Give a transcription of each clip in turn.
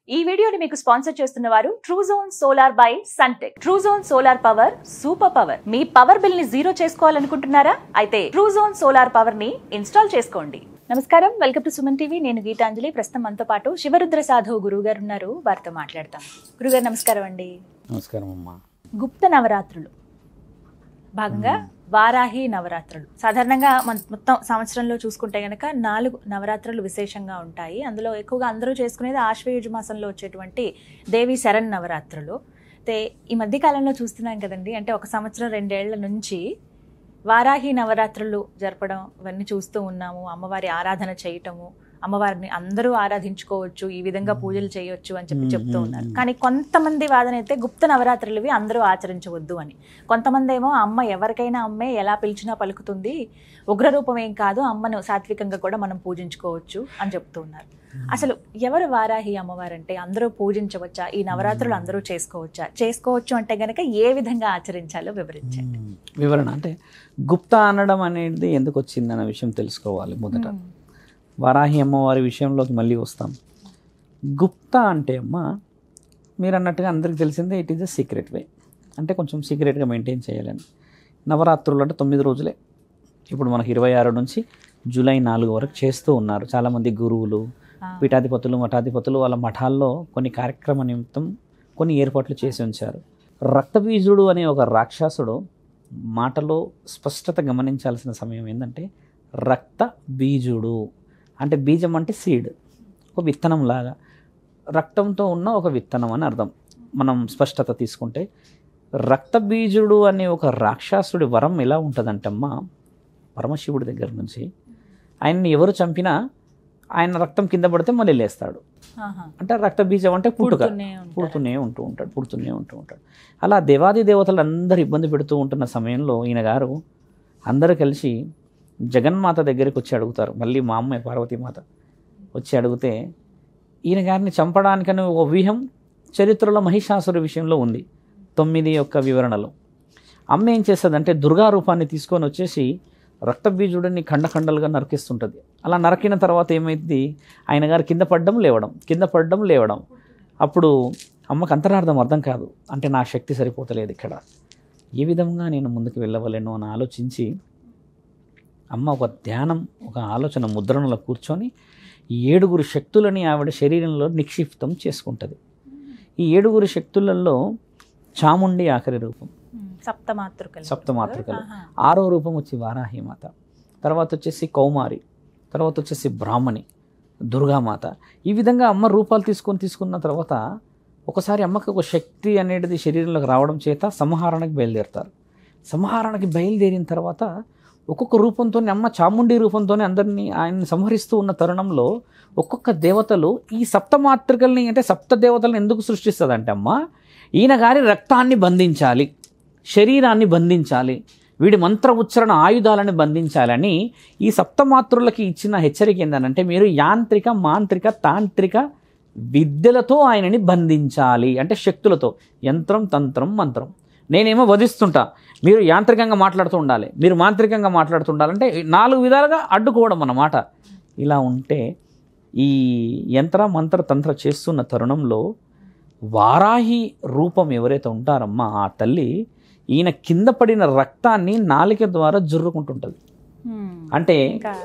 ఈ వీడియోని మీకు స్పాన్సర్ చేస్తున్న వారు Truzon solar by Suntek. Truzon solar power super power. మీ పవర్ బిల్ ని జీరో చేసుకోవాలనుకుంటున్నారా? అయితే ట్రూజోన్ సోలార్ పవర్ ని ఇన్స్టాల్ చేసుకోండి. నమస్కారం, వెల్కమ్ టు సుమన్ టీవీ. నేను గీతాంజలి. ప్రస్తుతం మనతో పాటు శివరుద్ర సాధవ్ గురువు గారు ఉన్నారు. వారితో మాట్లాడతాం. గురుగారు నమస్కారం అండి. నమస్కారం అమ్మా. గుప్త నవరాత్రులు భాగంగా వారాహి నవరాత్రులు. సాధారణంగా మన మొత్తం సంవత్సరంలో చూసుకుంటే గనక 4 నవరాత్రులు విశేషంగా ఉంటాయి. అందులో ఎక్కువగా అందరూ చేసుకునేది ఆశ్వయుజ మాసంలో వచ్చేటువంటి దేవి శరణ్ నవరాత్రులు. అయితే ఈ మధ్య కాలంలో చూస్తున్నాం కదండి, అంటే ఒక సంవత్సరం 2 ఏళ్ల నుంచి వారాహి నవరాత్రులు జరపడం ఇవన్నీ చూస్తూ ఉన్నాము. అమ్మవారి ఆరాధన చేయటము, అమ్మవారిని అందరూ ఆరాధించుకోవచ్చు, ఈ విధంగా పూజలు చేయొచ్చు అని చెప్తూ ఉన్నారు. కానీ కొంతమంది వాదన అయితే గుప్త నవరాత్రులు అందరూ ఆచరించవద్దు అని. కొంతమంది ఏమో అమ్మ ఎవరికైనా అమ్మే, ఎలా పిలిచినా పలుకుతుంది, ఉగ్రరూపం ఏం కాదు, అమ్మను సాత్వికంగా కూడా మనం పూజించుకోవచ్చు అని చెప్తూ ఉన్నారు. అసలు ఎవరు వారాహి అమ్మవారు అంటే అందరూ పూజించవచ్చా? ఈ నవరాత్రులు అందరూ చేసుకోవచ్చా? చేసుకోవచ్చు అంటే గనక ఏ విధంగా ఆచరించాలో వివరించండి. వివరణ అంటే గుప్త అనడం అనేది ఎందుకు వచ్చిందన్న విషయం తెలుసుకోవాలి. మొదట వారాహి అమ్మవారి విషయంలోకి మళ్ళీ వస్తాం. గుప్త అంటే అమ్మ మీరు అన్నట్టుగా అందరికీ తెలిసిందే, ఇట్ ఈజ్ ఎ సీక్రెట్ వే, అంటే కొంచెం సీక్రెట్గా మెయింటైన్ చేయాలని. నవరాత్రులు అంటే 9 రోజులే. ఇప్పుడు మనకి 26 నుంచి జూలై 4 వరకు చేస్తూ ఉన్నారు చాలామంది గురువులు, పీఠాధిపతులు, మఠాధిపతులు. వాళ్ళ మఠాల్లో కొన్ని కార్యక్రమ నిమిత్తం కొన్ని ఏర్పాట్లు చేసి ఉంచారు. రక్తబీజుడు అనే ఒక రాక్షసుడు మాటలో స్పష్టత గమనించాల్సిన సమయం ఏంటంటే రక్త బీజుడు అంటే బీజం అంటే సీడ్, ఒక విత్తనం లాగా, రక్తంతో ఉన్న ఒక విత్తనం అని అర్థం. మనం స్పష్టత తీసుకుంటే రక్తబీజుడు అనే ఒక రాక్షసుడి వరం ఎలా ఉంటుందంటమ్మా, పరమశివుడి దగ్గర నుంచి ఆయన్ని ఎవరు చంపినా ఆయన రక్తం కింద పడితే మళ్ళీ లేస్తాడు. అంటే రక్తబీజం అంటే పుడుతూనే ఉంటూ ఉంటాడు. అలా దేవాది దేవతలు అందరూ ఇబ్బంది పెడుతూ ఉంటున్న సమయంలో ఈయన గారు అందరూ కలిసి జగన్మాత దగ్గరికి వచ్చి అడుగుతారు. మళ్ళీ మా అమ్మాయి పార్వతీమాత వచ్చి అడిగితే ఈయన గారిని చంపడానికని ఒక వ్యూహం చరిత్రలో మహిషాసుర విషయంలో ఉంది. 9 యొక్క వివరణలో అమ్మ ఏం చేస్తుందంటే దుర్గా రూపాన్ని తీసుకొని వచ్చేసి రక్తబీజుడిని ఖండఖండలుగా నరికిస్తుంటుంది. అలా నరికిన తర్వాత ఏమైంది, ఆయన గారు కింద పడ్డం లేవడం. అప్పుడు అమ్మకు అంతరార్థం అర్థం కాదు, అంటే నా శక్తి సరిపోతలేదు, ఇక్కడ ఏ విధంగా నేను ముందుకు వెళ్ళవలేను అని ఆలోచించి అమ్మ ఒక ధ్యానం, ఒక ఆలోచన ముద్రణలో కూర్చొని 7 శక్తులని ఆవిడ శరీరంలో నిక్షిప్తం చేసుకుంటుంది. ఈ 7 శక్తులలో చాముండి ఆఖరి రూపం, సప్తమాతృకలు. 6వ రూపం వచ్చి వారాహి మాత, తర్వాత వచ్చేసి కౌమారి, తర్వాత వచ్చేసి బ్రాహ్మణి, దుర్గామాత. ఈ విధంగా అమ్మ రూపాలు తీసుకున్న తర్వాత ఒకసారి అమ్మకి ఒక శక్తి అనేది శరీరంలోకి రావడం చేత సంహారానికి బయలుదేరుతారు. సంహారానికి బయలుదేరిన తర్వాత ఒక్కొక్క రూపంతో అమ్మ చాముండి రూపంతోనే అందరినీ ఆయన్ని సంహరిస్తూ ఉన్న తరుణంలో ఒక్కొక్క దేవతలు ఈ సప్తమాతృకల్ని, అంటే సప్త దేవతలను ఎందుకు సృష్టిస్తుందంటే అమ్మ ఈయన గారి రక్తాన్ని బంధించాలి, శరీరాన్ని బంధించాలి, వీడి మంత్ర ఉచ్చరణ ఆయుధాలను బంధించాలని ఈ సప్తమాతృలకి ఇచ్చిన హెచ్చరిక ఏంటంటే మీరు యాంత్రిక, మాంత్రిక, తాంత్రిక విద్యలతో ఆయనని బంధించాలి, అంటే శక్తులతో, యంత్రం, తంత్రం, మంత్రం. నేనేమో వధిస్తుంటా, మీరు యాంత్రికంగా మాట్లాడుతూ ఉండాలి, మీరు మాంత్రికంగా మాట్లాడుతూ ఉండాలంటే 4 విధాలుగా అడ్డుకోవడం అన్నమాట. ఇలా ఉంటే ఈ యంత్ర మంత్ర తంత్ర చేస్తున్న తరుణంలో వారాహి రూపం ఎవరైతే ఉంటారమ్మా ఆ తల్లి ఈయన కింద పడిన రక్తాన్ని నాలిక ద్వారా జుర్రుకుంటుంటుంది. అంటే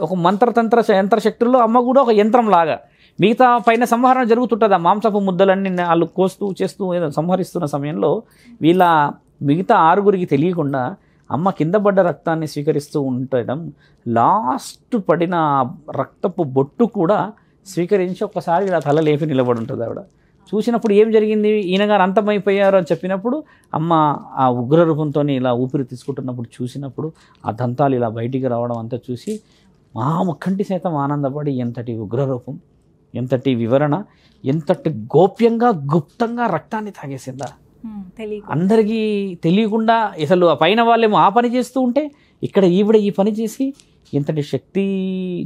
ఒక మంత్రతంత్ర యంత్రశక్తుల్లో అమ్మ కూడా ఒక యంత్రం లాగా మిగతా పైన సంహరణ జరుగుతుంటుంది. ఆ మాంసపు ముద్దలన్నీ వాళ్ళు కోస్తూ చేస్తూ ఏదో సంహరిస్తున్న సమయంలో వీళ్ళ మిగతా 6గురికి తెలియకుండా అమ్మ కింద పడ్డ రక్తాన్ని స్వీకరిస్తూ ఉండడం, లాస్ట్ పడిన రక్తపు బొట్టు కూడా స్వీకరించి ఒక్కసారి ఇలా తల లేపి నిలబడి ఉంటుంది. ఆవిడ చూసినప్పుడు ఏం జరిగింది, ఈయన గారు అంతమైపోయారు అని చెప్పినప్పుడు అమ్మ ఆ ఉగ్ర రూపంతో ఇలా ఊపిరి తీసుకుంటున్నప్పుడు చూసినప్పుడు ఆ దంతాలు ఇలా బయటికి రావడం అంతా చూసి మా ముఖంటి సైతం ఆనందపడి ఎంతటి ఉగ్రరూపం, ఎంతటి వివరణ, ఎంతటి గోప్యంగా గుప్తంగా రక్తాన్ని తాగేసిందా, అందరికీ తెలియకుండా. అసలు పైన వాళ్ళేమో ఆ పని చేస్తూ ఉంటే ఇక్కడ ఈవిడ ఈ పని చేసి ఎంతటి శక్తి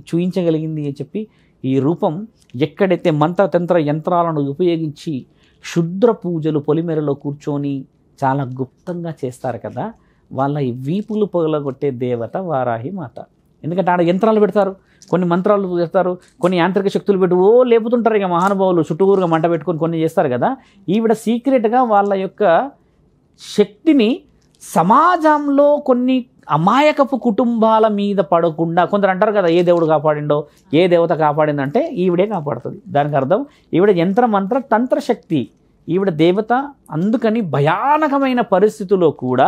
చూయించగలిగింది అని చెప్పి ఈ రూపం ఎక్కడైతే మంత్రతంత్ర యంత్రాలను ఉపయోగించి క్షుద్ర పూజలు పొలిమేరలో కూర్చొని చాలా గుప్తంగా చేస్తారు కదా, వాళ్ళ ఈ వీపులు పొగలగొట్టే దేవత వారాహి మాత. ఎందుకంటే ఆడ యంత్రాలు పెడతారు, కొన్ని మంత్రాలు పెడతారు, కొన్ని యాంత్రిక శక్తులు పెట్టి లేపుతుంటారు. ఇక మహానుభావులు చుట్టూరుగా మంట పెట్టుకొని కొన్ని చేస్తారు కదా. ఈవిడ సీక్రెట్గా వాళ్ళ యొక్క శక్తిని సమాజంలో కొన్ని అమాయకపు కుటుంబాల మీద పడకుండా, కొందరు అంటారు కదా ఏ దేవుడు కాపాడిండో ఏ దేవత కాపాడిందంటే ఈవిడే కాపాడుతుంది. దానికి అర్థం ఈవిడ యంత్ర మంత్ర తంత్ర శక్తి, ఈవిడ దేవత. అందుకని భయానకమైన పరిస్థితుల్లో కూడా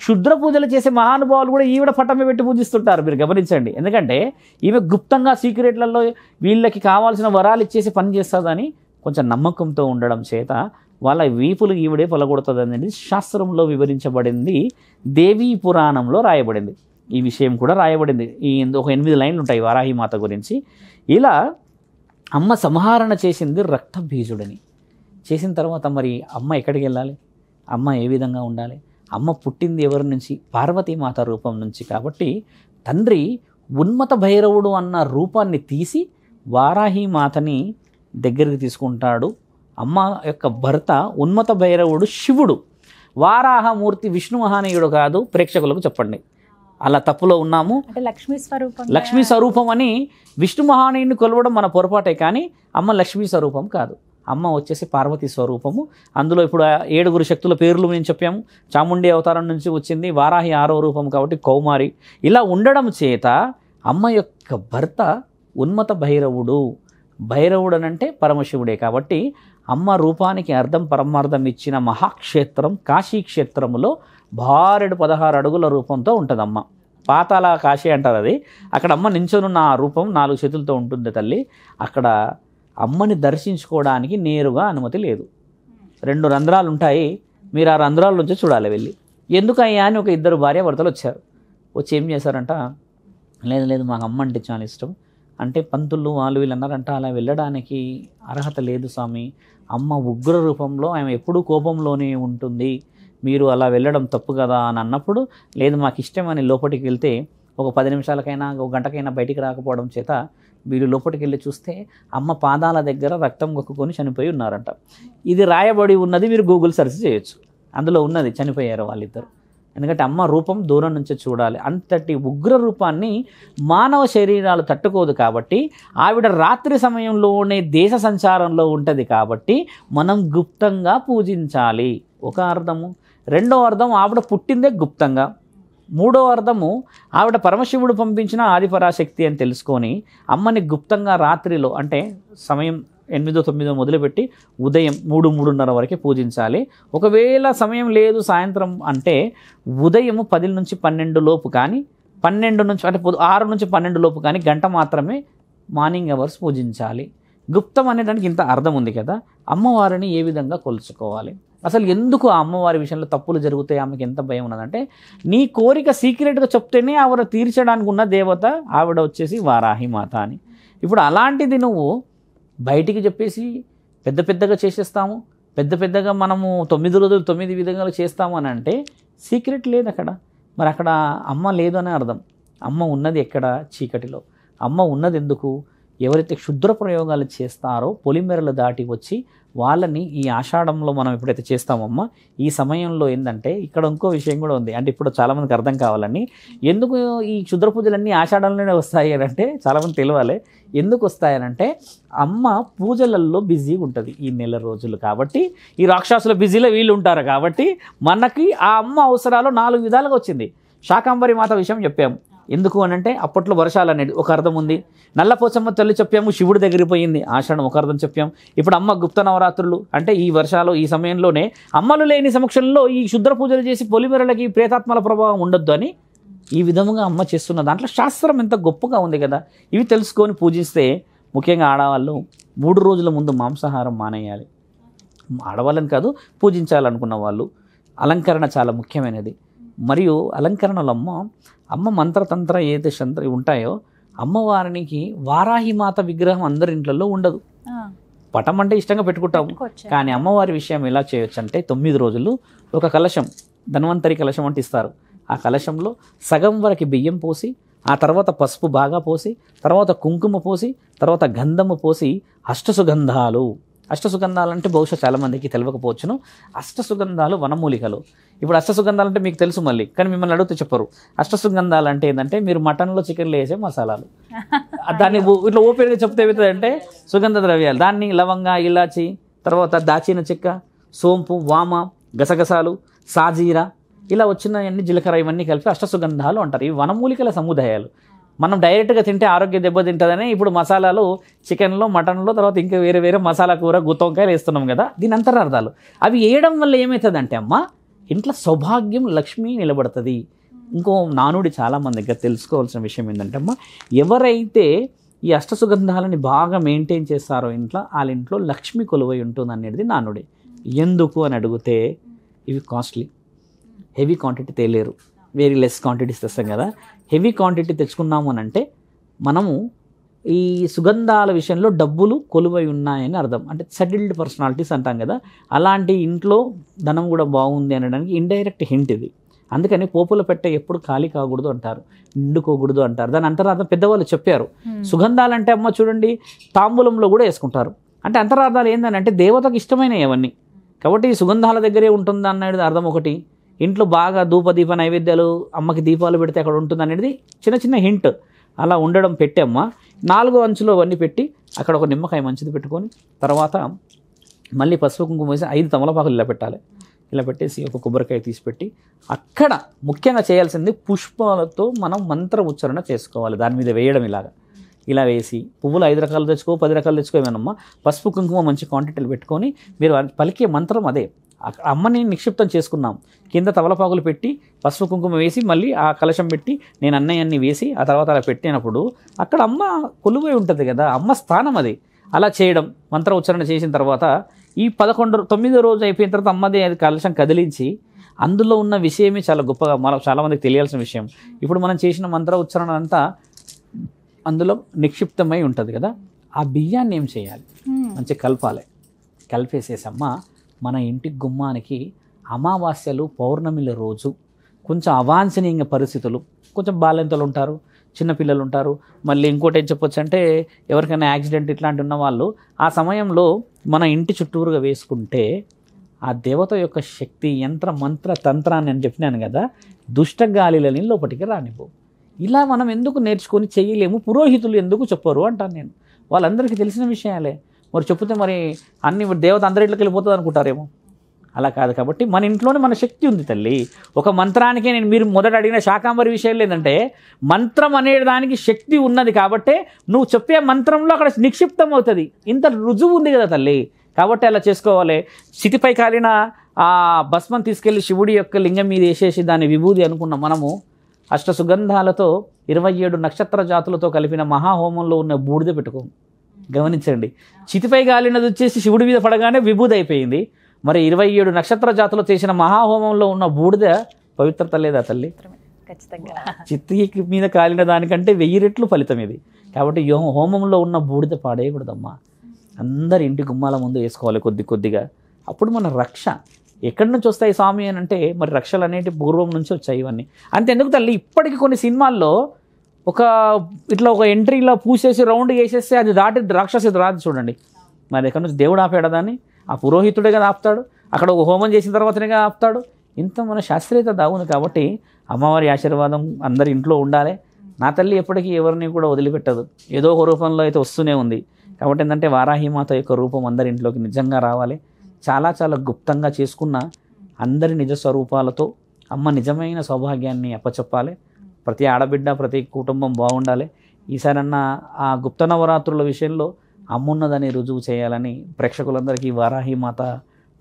క్షుద్ర పూజలు చేసే మహానుభావులు కూడా ఈవిడ పట్టమే పెట్టి పూజిస్తుంటారు. మీరు గమనించండి. ఎందుకంటే ఈమె గుప్తంగా సీక్రెట్లలో వీళ్ళకి కావాల్సిన వరాలు ఇచ్చేసి పని చేస్తుందని కొంచెం నమ్మకంతో ఉండడం చేత వాళ్ళ వీపులు ఈవిడే పొలగొడుతుంది అనేది శాస్త్రంలో వివరించబడింది. దేవీ పురాణంలో రాయబడింది. ఈ విషయం కూడా రాయబడింది. ఒక 8 లైన్లు ఉంటాయి వారాహిమాత గురించి. ఇలా అమ్మ సంహరణ చేసింది రక్త బీజుడిని. చేసిన తర్వాత మరి అమ్మ ఎక్కడికి వెళ్ళాలి, అమ్మ ఏ విధంగా ఉండాలి? అమ్మ పుట్టింది ఎవరి నుంచి? పార్వతీమాత రూపం నుంచి. కాబట్టి తండ్రి ఉన్మత భైరవుడు అన్న రూపాన్ని తీసి వారాహిమాతని దగ్గరికి తీసుకుంటాడు. అమ్మ యొక్క భర్త ఉన్మత భైరవుడు శివుడు. వారాహమూర్తి విష్ణు మహానీయుడు కాదు. ప్రేక్షకులకు చెప్పండి, అలా తప్పులో ఉన్నాము. లక్ష్మీ స్వరూపం అని విష్ణు మహానీయుడిని కొలవడం మన పొరపాటే, కానీ అమ్మ లక్ష్మీ స్వరూపం కాదు. అమ్మ వచ్చేసి పార్వతీ స్వరూపము. అందులో ఇప్పుడు 7 శక్తుల పేర్లు మేము చెప్పాము. చాముండి అవతారం నుంచి వచ్చింది. వారాహి 6వ రూపం కాబట్టి కౌమారి. ఇలా ఉండడం చేత అమ్మ యొక్క భర్త ఉన్మత భైరవుడు. భైరవుడు అనంటే పరమశివుడే. కాబట్టి అమ్మ రూపానికి అర్థం పరమార్థం ఇచ్చిన మహాక్షేత్రం కాశీక్షేత్రములో 16 అడుగుల రూపంతో ఉంటుంది అమ్మ. పాతాళ కాశీ అంటారు అది. అక్కడ అమ్మ నించొనున్న ఆ రూపం 4 చేతులతో ఉంటుంది తల్లి. అక్కడ అమ్మని దర్శించుకోవడానికి నేరుగా అనుమతి లేదు. 2 రంధ్రాలు ఉంటాయి. మీరు ఆ రంధ్రాల నుంచి చూడాలి వెళ్ళి. ఎందుకయ్యా అని ఒక 2 భార్యాభర్తలు వచ్చారు. వచ్చి ఏం చేశారంట, లేదు మాకు అమ్మ అంటే చాలా ఇష్టం అంటే పంతులు వాళ్ళు వీళ్ళు అన్నారంట, అలా వెళ్ళడానికి అర్హత లేదు స్వామి. అమ్మ ఉగ్ర రూపంలో ఆమె ఎప్పుడూ కోపంలోనే ఉంటుంది, మీరు అలా వెళ్ళడం తప్పు కదా అని అన్నప్పుడు, లేదు మాకు ఇష్టమని లోపలికి వెళ్తే ఒక 10 నిమిషాలకైనా ఒక గంటకైనా బయటికి రాకపోవడం చేత వీళ్ళు లోపలికి వెళ్ళి చూస్తే అమ్మ పాదాల దగ్గర రక్తం గొక్కుకొని చనిపోయి ఉన్నారంట. ఇది రాయబడి ఉన్నది, మీరు గూగుల్ సెర్చ్ చేయొచ్చు. అందులో ఉన్నది, చనిపోయారు వాళ్ళిద్దరు. ఎందుకంటే అమ్మ రూపం దూరం నుంచి చూడాలి. అంతటి ఉగ్ర రూపాన్ని మానవ శరీరాలు తట్టుకోదు. కాబట్టి ఆవిడ రాత్రి సమయంలోనే దేశ సంచారంలో ఉంటుంది. కాబట్టి మనం గుప్తంగా పూజించాలి. ఒక అర్థము. రెండో అర్థం, ఆవిడ పుట్టిందే గుప్తంగా. మూడో అర్థము, ఆవిడ పరమశివుడు పంపించిన ఆదిపరాశక్తి అని తెలుసుకొని అమ్మని గుప్తంగా రాత్రిలో అంటే సమయం 8-9 మొదలుపెట్టి ఉదయం 3-3:30 వరకు పూజించాలి. ఒకవేళ సమయం లేదు సాయంత్రం అంటే ఉదయం 10 నుంచి 12 లోపు కానీ 12 నుంచి అంటే 6 నుంచి 12 లోపు కానీ గంట మాత్రమే మార్నింగ్ అవర్స్ పూజించాలి. గుప్తం అనేదానికి ఇంత అర్థం ఉంది కదా. అమ్మవారిని ఏ విధంగా కొలుచుకోవాలి, అసలు ఎందుకు ఆ అమ్మవారి విషయంలో తప్పులు జరుగుతాయి, ఆమెకి ఎంత భయం ఉన్నదంటే, నీ కోరిక సీక్రెట్గా చెప్తేనే ఆవిడ తీర్చడానికి ఉన్న దేవత ఆవిడ వచ్చేసి వారాహిమాత అని. ఇప్పుడు అలాంటిది నువ్వు బయటికి చెప్పేసి పెద్దగా చేసేస్తాము, పెద్దగా మనము 9 రోజులు 9 విధంగా చేస్తాము అని అంటే సీక్రెట్ లేదు అక్కడ. మరి అక్కడ అమ్మ లేదు అనే అర్థం. అమ్మ ఉన్నది ఎక్కడ? చీకటిలో. అమ్మ ఉన్నది ఎందుకు? ఎవరైతే క్షుద్ర ప్రయోగాలు చేస్తారో పొలిమేరలు దాటి వచ్చి వాళ్ళని ఈ ఆషాఢంలో మనం ఎప్పుడైతే చేస్తామమ్మా, ఈ సమయంలో ఏంటంటే ఇక్కడ ఇంకో విషయం కూడా ఉంది. అంటే ఇప్పుడు చాలామందికి అర్థం కావాలని, ఎందుకు ఈ క్షుద్ర పూజలన్నీ ఆషాఢంలోనే వస్తాయి అని అంటే చాలామంది తెలియాలి. ఎందుకు వస్తాయనంటే అమ్మ పూజలలో బిజీగా ఉంటుంది ఈ నెల రోజులు. కాబట్టి ఈ రాక్షసుల బిజీలో వీళ్ళు ఉంటారు. కాబట్టి మనకి ఆ అమ్మ అవసరాలు 4 విధాలుగా వచ్చింది. శాకాంబరి మాత విషయం చెప్పాము. ఎందుకు అని అంటే అప్పట్లో వర్షాలు అనేది ఒక అర్థం ఉంది. నల్లపోచమ్మ తల్లి చెప్పాము, శివుడి దగ్గరికి పోయింది, ఆషాఢం ఒక అర్థం చెప్పాము. ఇప్పుడు అమ్మ గుప్త నవరాత్రులు అంటే ఈ వర్షాలు ఈ సమయంలోనే అమ్మలు లేని సమక్షంలో ఈ క్షుద్ర పూజలు చేసి పొలిమేరలకి ప్రేతాత్మల ప్రభావం ఉండొద్దు అని ఈ విధముగా అమ్మ చేస్తున్న దాంట్లో శాస్త్రం ఎంత గొప్పగా ఉంది కదా. ఇవి తెలుసుకొని పూజిస్తే ముఖ్యంగా ఆడవాళ్ళు 3 రోజుల ముందు మాంసాహారం మానేయాలి. ఆడవాళ్ళని కాదు, పూజించాలనుకున్న వాళ్ళు. అలంకరణ చాలా ముఖ్యమైనది. మరియు అలంకరణలో అమ్మ మంత్రతంత్ర ఏదైతే ఉంటాయో అమ్మవారికి వారాహిమాత విగ్రహం అందరి ఇంట్లో ఉండదు. పటం అంటే ఇష్టంగా పెట్టుకుంటాము. కానీ అమ్మవారి విషయం ఎలా చేయొచ్చు అంటే 9 రోజులు ఒక కలశం, ధన్వంతరి కలశం అంటే ఇస్తారు. ఆ కలశంలో సగం వరకు బియ్యం పోసి, ఆ తర్వాత పసుపు బాగా పోసి, తర్వాత కుంకుమ పోసి, తర్వాత గంధము పోసి, అష్టసుగంధాలు అష్టసుగంధాలు అంటే బహుశా చాలామందికి తెలియకపోవచ్చును. అష్టసుగంధాలు వనమూలికలు. ఇప్పుడు అష్టసుగంధాలు అంటే మీకు తెలుసు మళ్ళీ, కానీ మిమ్మల్ని అడిగితే చెప్పరు. అష్టసుగంధాలు అంటే ఏంటంటే మీరు మటన్లో చికెన్లో వేసే మసాలాలు. దాన్ని ఇట్లా ఓపెన్గా చెప్తే ఏమవుతుందంటే సుగంధ ద్రవ్యాలు. దాన్ని లవంగ, ఇలాచి, తర్వాత దాచిన చెక్క, సోంపు, వామ, గసగసాలు, సాజీరా, ఇలా వచ్చిన అన్ని జీలకర్ర ఇవన్నీ కలిపి అష్టసుగంధాలు అంటారు. ఇవి వనమూలికల సముదాయాలు. మనం డైరెక్ట్గా తింటే ఆరోగ్య దెబ్బతింటుందని ఇప్పుడు మసాలాలు చికెన్లో, మటన్లో, తర్వాత ఇంకా వేరే వేరే మసాలా కూర, గుత్తొంకాయలు వేస్తున్నాం కదా, దీని అంతరార్థాలు. అవి వేయడం వల్ల ఏమవుతుందంటే అమ్మ ఇంట్లో సౌభాగ్యం, లక్ష్మి నిలబడుతుంది. ఇంకో నానుడి చాలామంది దగ్గర తెలుసుకోవాల్సిన విషయం ఏంటంటే అమ్మ, ఎవరైతే ఈ అష్టసుగంధాలని బాగా మెయింటైన్ చేస్తారో ఇంట్లో, వాళ్ళ ఇంట్లో లక్ష్మి కొలువై ఉంటుంది అనేది నానుడి. ఎందుకు అని అడిగితే ఇవి కాస్ట్లీ, హెవీ క్వాంటిటీ తేలేరు, వెరీ లెస్ క్వాంటిటీస్ తెస్తాం కదా. హెవీ క్వాంటిటీ తెచ్చుకున్నాము అని అంటే మనము ఈ సుగంధాల విషయంలో డబ్బులు కొలువై ఉన్నాయని అర్థం. అంటే సెటిల్డ్ పర్సనాలిటీస్ అంటాం కదా, అలాంటి ఇంట్లో ధనం కూడా బాగుంది అనడానికి ఇండైరెక్ట్ హింట్ ఇది. అందుకని పోపుల పెట్టె ఎప్పుడు ఖాళీ కాకూడదు అంటారు, నిండుకోకూడదు అంటారు. దాని అంతరార్థం పెద్దవాళ్ళు చెప్పారు. సుగంధాలు అంటే అమ్మ చూడండి తాంబూలంలో కూడా వేసుకుంటారు. అంటే అంతరార్థాలు ఏందని అంటే దేవతకు ఇష్టమైనవి అవన్నీ. కాబట్టి ఈ సుగంధాల దగ్గరే ఉంటుంది అనేది అర్థం ఒకటి. ఇంట్లో బాగా ధూపదీప నైవేద్యాలు, అమ్మకి దీపాలు పెడితే అక్కడ ఉంటుంది అనేది చిన్న చిన్న హింట్. అలా ఉండడం పెట్టమ్మా 4 అంచులు అవన్నీ పెట్టి అక్కడ ఒక నిమ్మకాయ మంచిది పెట్టుకొని తర్వాత మళ్ళీ పసుపు కుంకుమ వేసి 5 తమలపాకులు ఇలా పెట్టాలి. ఇలా పెట్టేసి ఒక కొబ్బరికాయ తీసిపెట్టి అక్కడ ముఖ్యంగా చేయాల్సింది పుష్పాలతో మనం మంత్ర ఉచ్చారణ చేసుకోవాలి. దాని మీద వేయడం ఇలా వేసి పువ్వులు 5 రకాలు తెచ్చుకో, 10 రకాలు తెచ్చుకోమేనమ్మా. పసుపు కుంకుమ మంచి క్వాంటిటీలు పెట్టుకొని మీరు పలికే మంత్రం అదే. అమ్మని నిక్షిప్తం చేసుకున్నాం, కింద తమలపాకులు పెట్టి పసుపు కుంకుమ వేసి మళ్ళీ ఆ కలశం పెట్టి నేను అన్నయ్యన్ని వేసి ఆ తర్వాత అలా పెట్టినప్పుడు అక్కడ అమ్మ కొలువై ఉంటుంది కదా, అమ్మ స్థానం అది. అలా చేయడం, మంత్ర ఉచ్చారణ చేసిన తర్వాత ఈ 9వ రోజు అయిపోయిన తర్వాత అమ్మది అది కలశం కదిలించి అందులో ఉన్న విషయమే చాలా గొప్పగా చాలామందికి తెలియాల్సిన విషయం. ఇప్పుడు మనం చేసిన మంత్ర ఉచ్చారణ అంతా అందులో నిక్షిప్తమై ఉంటుంది కదా, ఆ బియ్యాన్ని ఏం చేయాలి, మంచి కలపాలి. కలిపేసేసమ్మ మన ఇంటి గుమ్మానికి అమావాస్యలు, పౌర్ణమిల రోజు కొంచెం అవాంఛనీయ పరిస్థితులు, కొంచెం బాలింతలు ఉంటారు, చిన్నపిల్లలు ఉంటారు, మళ్ళీ ఇంకోటి ఏం చెప్పొచ్చు అంటే ఎవరికైనా యాక్సిడెంట్ ఇట్లాంటి ఉన్న వాళ్ళు ఆ సమయంలో మన ఇంటి చుట్టూరుగా వేసుకుంటే ఆ దేవత యొక్క శక్తి, యంత్ర మంత్ర తంత్రాన్ని అని చెప్పినాను కదా, దుష్టగాలిలని లోపలికి రానివ్వు. ఇలా మనం ఎందుకు నేర్చుకొని చేయలేము, పురోహితులు ఎందుకు చెప్పరు అంటాను నేను. వాళ్ళందరికీ తెలిసిన విషయాలే. మరి చెప్తే మరి అన్ని దేవత అందరి ఇంట్లోకి వెళ్ళిపోతుంది అనుకుంటారేమో. అలా కాదు. కాబట్టి మన ఇంట్లోనే మన శక్తి ఉంది తల్లి. ఒక మంత్రానికే మీరు మొదట అడిగిన శాకాంబరి విషయం లేదంటే మంత్రం అనే దానికి శక్తి ఉన్నది కాబట్టే నువ్వు చెప్పే మంత్రంలో అక్కడ నిక్షిప్తం అవుతుంది. ఇంత రుజువు ఉంది కదా తల్లి. కాబట్టి అలా చేసుకోవాలి. చితిపై కాలిన ఆ భస్మం తీసుకెళ్లి శివుడి యొక్క లింగం మీద వేసేసి దాన్ని విభూది అనుకున్న మనము అష్టసుగంధాలతో 27 నక్షత్ర జాతులతో కలిపిన మహాహోమంలో ఉన్న బూడిద పెట్టుకోము. గమనించండి, చితిపై కాలినది వచ్చేసి శివుడి మీద పడగానే విభూది అయిపోయింది. మరి 27 నక్షత్ర జాతులు చేసిన మహాహోమంలో ఉన్న బూడిద పవిత్రత లేదా తల్లి? ఖచ్చితంగా. చిత్తి మీద కాలిన దానికంటే 1000 రెట్లు ఫలితం ఇది. కాబట్టి హోమంలో ఉన్న బూడిద పాడేయకూడదమ్మా. అందరి ఇంటి గుమ్మాల ముందు వేసుకోవాలి కొద్దిగా. అప్పుడు మన రక్ష ఎక్కడి నుంచి వస్తాయి స్వామి అని అంటే మరి రక్షలు అనేవి పూర్వం నుంచి వచ్చాయి ఇవన్నీ. అంతెందుకు తల్లి, ఇప్పటికీ కొన్ని సినిమాల్లో ఇట్లా ఒక ఎంట్రీలో పూసేసి రౌండ్ వేసేస్తే అది దాటి రాక్షసి రాదు చూడండి. మరి ఎక్కడి నుంచి దేవుడు ఆపాడు దాన్ని? ఆ పురోహితుడే కదా ఆపుతాడు. అక్కడ ఒక హోమం చేసిన తర్వాతనే ఆపుతాడు. ఇంత మన శాస్త్రీయత దాగుంది. కాబట్టి అమ్మవారి ఆశీర్వాదం అందరి ఇంట్లో ఉండాలి. నా తల్లి ఎప్పటికీ ఎవరిని కూడా వదిలిపెట్టదు, ఏదో ఒక రూపంలో అయితే వస్తూనే ఉంది. కాబట్టి ఏంటంటే వారాహిమాత యొక్క రూపం అందరి ఇంట్లోకి నిజంగా రావాలి. చాలా చాలా గుప్తంగా చేసుకున్న అందరి నిజ స్వరూపాలతో అమ్మ నిజమైన సౌభాగ్యాన్ని అప్పచెప్పాలి. ప్రతి ఆడబిడ్డ, ప్రతి కుటుంబం బాగుండాలి. ఈసారన్నా ఆ గుప్త నవరాత్రుల విషయంలో అమ్మున్నదని రుజువు చేయాలని ప్రేక్షకులందరికీ వారాహిమాత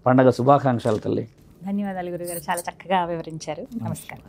పండగ శుభాకాంక్షలు తల్లి. ధన్యవాదాలు గురుగారు, చాలా చక్కగా వివరించారు. నమస్కారం.